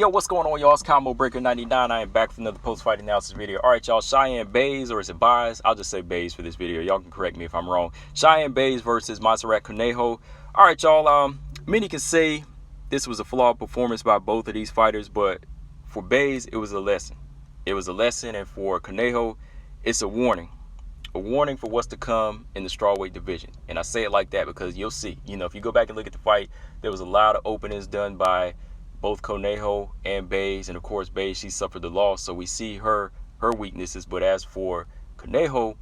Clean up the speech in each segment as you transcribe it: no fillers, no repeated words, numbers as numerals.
Yo, what's going on, y'all? It's Combo Breaker 99. I am back for another post-fight analysis video. All right, y'all. Cheyanne Buys, or is it Buys? I'll just say Buys for this video. Y'all can correct me if I'm wrong. Cheyanne Buys versus Montserrat Conejo. All right, y'all. Many can say this was a flawed performance by both of these fighters, but for Buys, it was a lesson. It was a lesson, and for Conejo, it's a warning. A warning for what's to come in the strawweight division. And I say it like that because you'll see. You know, if you go back and look at the fight, there was a lot of openings done by both Conejo and Buys, and of course Buys, she suffered the loss, so we see her weaknesses. But as for Conejo,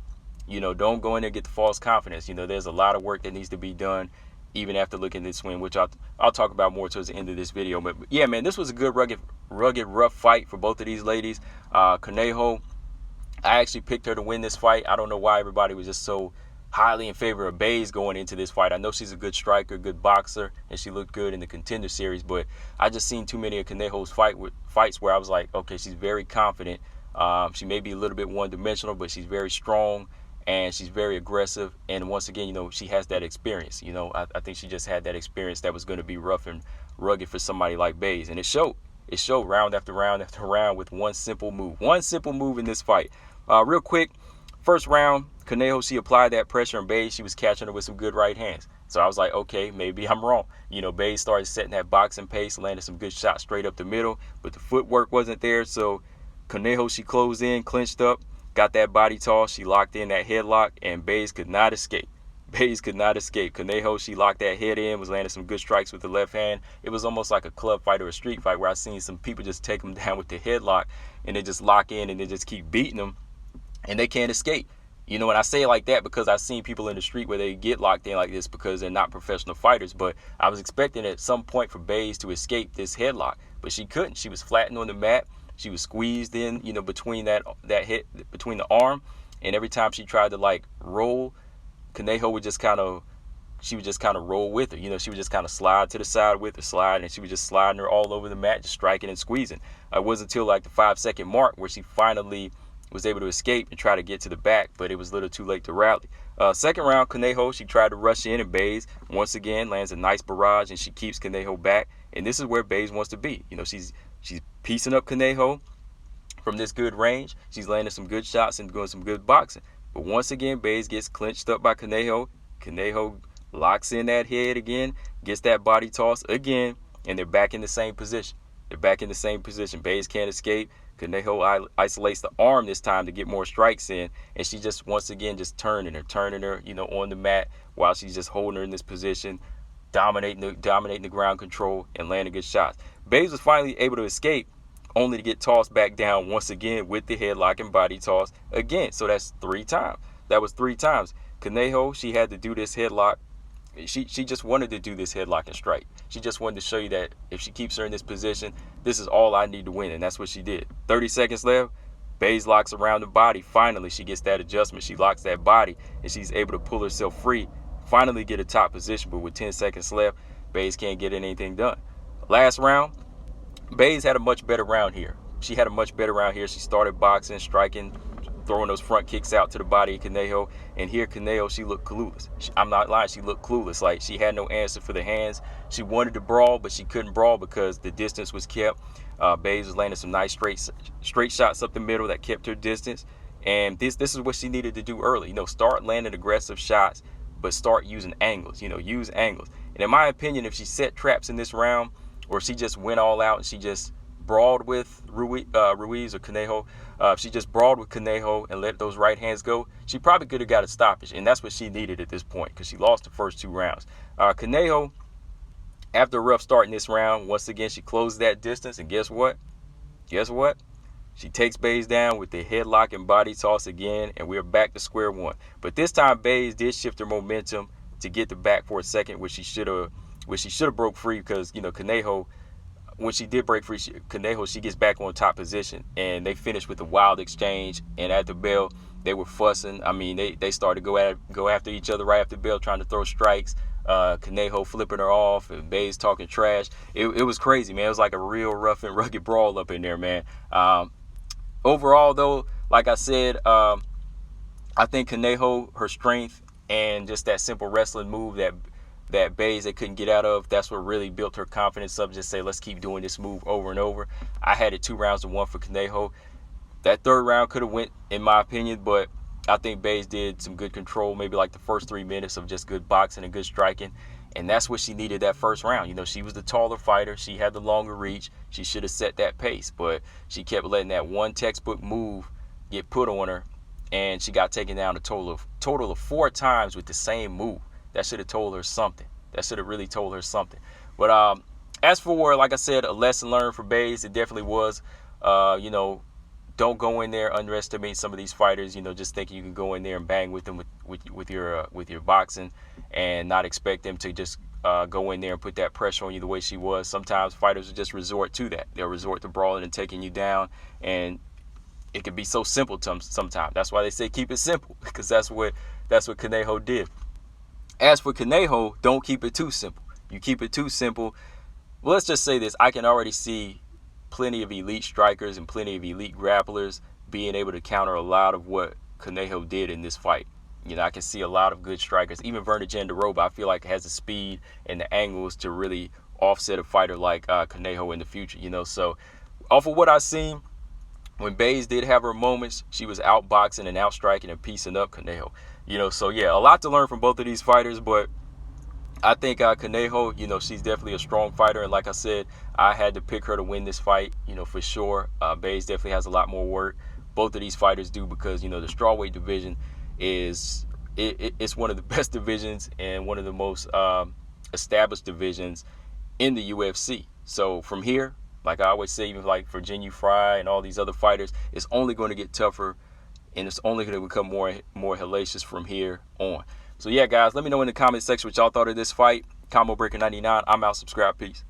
you know, don't go in there and get the false confidence. You know, there's a lot of work that needs to be done even after looking at this win, which I'll talk about more towards the end of this video. But yeah, man, this was a good rugged rough fight for both of these ladies. Conejo, I actually picked her to win this fight. I don't know why everybody was just so highly in favor of Buys going into this fight. I know she's a good striker, good boxer, and she looked good in the Contender Series, but I just seen too many of Conejo's fights where I was like, okay, she's very confident. She may be a little bit one-dimensional, but she's very strong and she's very aggressive. And once again, you know, she has that experience. You know, I think she just had that experience that was going to be rough and rugged for somebody like Buys, and it showed. It showed round after round after round with one simple move. One simple move in this fight. Real quick, first round, Conejo, she applied that pressure on Buys. She was catching her with some good right hands. So I was like, okay, maybe I'm wrong. You know, Buys started setting that boxing pace, landed some good shots straight up the middle, but the footwork wasn't there. So Conejo, she closed in, clinched up, got that body toss. She locked in that headlock, and Buys could not escape. Buys could not escape. Conejo, she locked that head in, was landing some good strikes with the left hand. It was almost like a club fight or a street fight where I seen some people just take them down with the headlock, and they just lock in and they just keep beating them, and they can't escape. You know, and I say it like that because I've seen people in the street where they get locked in like this because they're not professional fighters. But I was expecting at some point for Buys to escape this headlock, but she couldn't. She was flattened on the mat. She was squeezed in, you know, between that hit, between the arm, and every time she tried to like roll, Conejo would just kind of, she would just kind of roll with her. You know, she would just kind of slide to the side with her, slide, and she was just sliding her all over the mat, just striking and squeezing. It wasn't until like the 5-second mark where she finally was able to escape and try to get to the back, but it was a little too late to rally. Second round, Conejo, she tried to rush in, and Buys once again lands a nice barrage, and she keeps Conejo back. And this is where Buys wants to be. You know, she's piecing up Conejo from this good range. She's landing some good shots and doing some good boxing. But once again, Buys gets clinched up by Conejo. Conejo locks in that head again, gets that body toss again, and they're back in the same position. They're back in the same position. Buys can't escape. Conejo isolates the arm this time to get more strikes in, and she just once again just turning her, you know, on the mat while she's just holding her in this position, dominating the ground control and landing good shots. Buys was finally able to escape, only to get tossed back down once again with the headlock and body toss again. So that's 3 times. That was 3 times. Conejo, she had to do this headlock. She just wanted to do this headlock and strike. She just wanted to show you that if she keeps her in this position, this is all I need to win, and that's what she did. 30 seconds left. Buys locks around the body. Finally, she gets that adjustment. She locks that body, and she's able to pull herself free, finally get a top position. But with 10 seconds left, Buys can't get anything done. Last round, Buys had a much better round here. She had a much better round here. She started boxing, striking, throwing those front kicks out to the body of Conejo. And here, Conejo, she looked clueless. I'm not lying, she looked clueless. Like, she had no answer for the hands. She wanted to brawl, but she couldn't brawl because the distance was kept. Buys was landing some nice straight shots up the middle that kept her distance. And this is what she needed to do early. You know, start landing aggressive shots, but start using angles. You know, use angles. And in my opinion, if she set traps in this round, or she just went all out and she just brawled with Ruiz or Conejo, if she just brawled with Conejo and let those right hands go, she probably could have got a stoppage, and that's what she needed at this point because she lost the first 2 rounds. Conejo, after a rough start in this round, once again she closed that distance, and guess what? She takes Buys down with the headlock and body toss again, and we're back to square one. But this time Buys did shift her momentum to get the back for a second, which she should have broke free because, you know, Conejo, when she did break free, Conejo, she gets back on top position, and they finished with a wild exchange. And at the bell, they were fussing. I mean, they started to go after each other right after the bell, trying to throw strikes. Conejo flipping her off, and Buys talking trash. It was crazy, man. It was like a real rough and rugged brawl up in there, man. Overall, though, like I said, I think Conejo, her strength and just that simple wrestling move that that Bays they couldn't get out of. That's what really built her confidence up. Just say, let's keep doing this move over and over. I had it 2-1 for Conejo. That third round could have went, in my opinion, but I think Bays did some good control, maybe like the first 3 minutes of just good boxing and good striking. And that's what she needed that first round. You know, she was the taller fighter. She had the longer reach. She should have set that pace, but she kept letting that one textbook move get put on her, and she got taken down a total of 4 times with the same move. That should have told her something. That should have really told her something. But as for, like I said, a lesson learned for Bays, it definitely was, you know, don't go in there, underestimate some of these fighters, you know, just thinking you can go in there and bang with them with your boxing and not expect them to just go in there and put that pressure on you the way she was. Sometimes fighters will just resort to that. They'll resort to brawling and taking you down, and it can be so simple sometimes. That's why they say keep it simple, because that's what Conejo did. As for Conejo, don't keep it too simple. You keep it too simple, well, let's just say this, I can already see plenty of elite strikers and plenty of elite grapplers being able to counter a lot of what Conejo did in this fight. You know, I can see a lot of good strikers. Even Verna Jandiroba, I feel like has the speed and the angles to really offset a fighter like Conejo in the future. You know, so off of what I've seen, when Bays did have her moments, she was outboxing and outstriking and piecing up Conejo. You know, so yeah, a lot to learn from both of these fighters, but I think Conejo, you know, she's definitely a strong fighter. And like I said, I had to pick her to win this fight, you know, for sure. Bays definitely has a lot more work. Both of these fighters do, because, you know, the strawweight division is it's one of the best divisions and one of the most established divisions in the UFC. So from here, like I always say, even like for Jinh Yu Frey and all these other fighters, it's only going to get tougher, and it's only going to become more hellacious from here on. So yeah, guys, let me know in the comment section what y'all thought of this fight. Combo Breaker 99. I'm out. Subscribe. Peace.